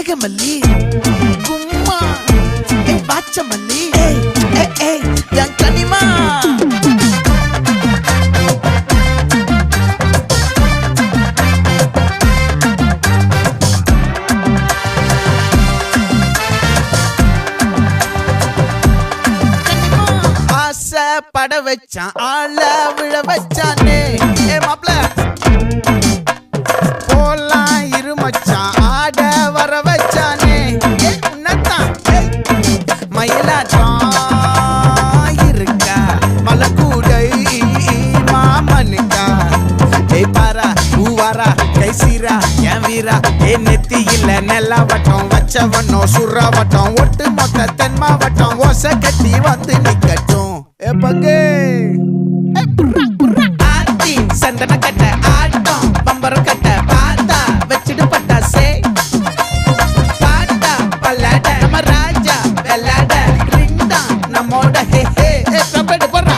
கனகமல்லி கும்மா பாச்சமல்லி என் கனிமா பட வச்சான் ஆள விழ வச்சானே மாப்ள போலாம் இருமச்சான் ஆட வர வச்சானே உன்னத்தான் மயிலாட்டம் இருக்கா மலக்கூடை மாமனுக்கா பாரா பூவாரா கைசீரா என் வீரா நெத்தி இல்ல நெல்லாவட்டம் வச்சவனோ சுறாவட்டம் ஒட்டு மொத்த தென் மாவட்டம் ஓசை கட்டி வந்து நிக்கட்டும் பங்கே ஆத்தி சந்தன கட்ட ஆட்டம் பம்பரம் கட்ட பாத்தா வச்சிடு பட்டாசே பாட்டா பல்லாட நம்ம ராஜா வெள்ளாட ரிங் தான் நம்மோட ஹே ஹே கபடி போடுறா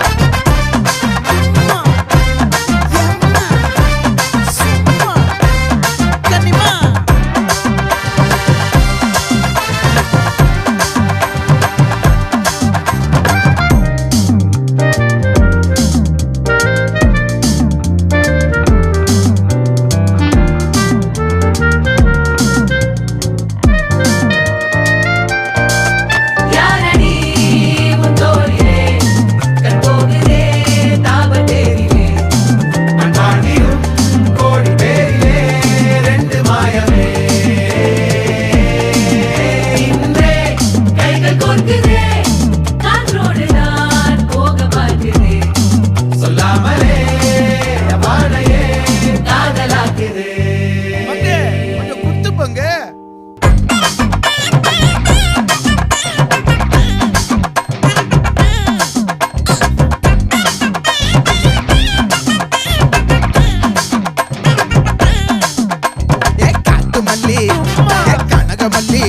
கனகமல்லி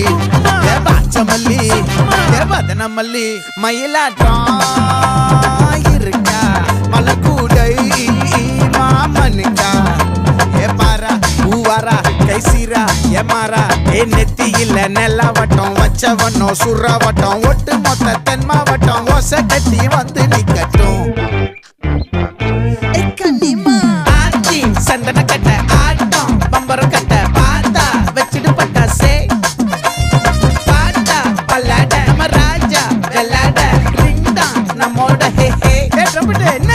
பாச்சமல்லி வதனமல்லி மயிலாட்டம் இருக்கா மலக்கூடை மாமனுக்கா பாரா பூவாரா கைசீரா மாறா நெத்தி இல்ல நெல்லாவட்டம் வச்சவனோ சுறாவட்டம் ஒட்டு மொத்த தென் மாவட்டம் ஓசை கட்டி வந்து நிக்கட்டும் சந்தன கட்ட ஆட்டம் பம்பரம் கட்ட பாத்தா வச்சிடு பட்டாசே பாட்டா பல்லாட நம்ம ராஜா வெள்ளாட ரிங் தான் நம்மோட ஹே ஹே என்ன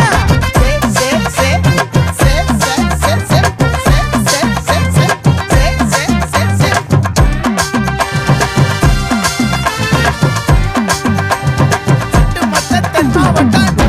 மொத்த தென் மாவட்டம்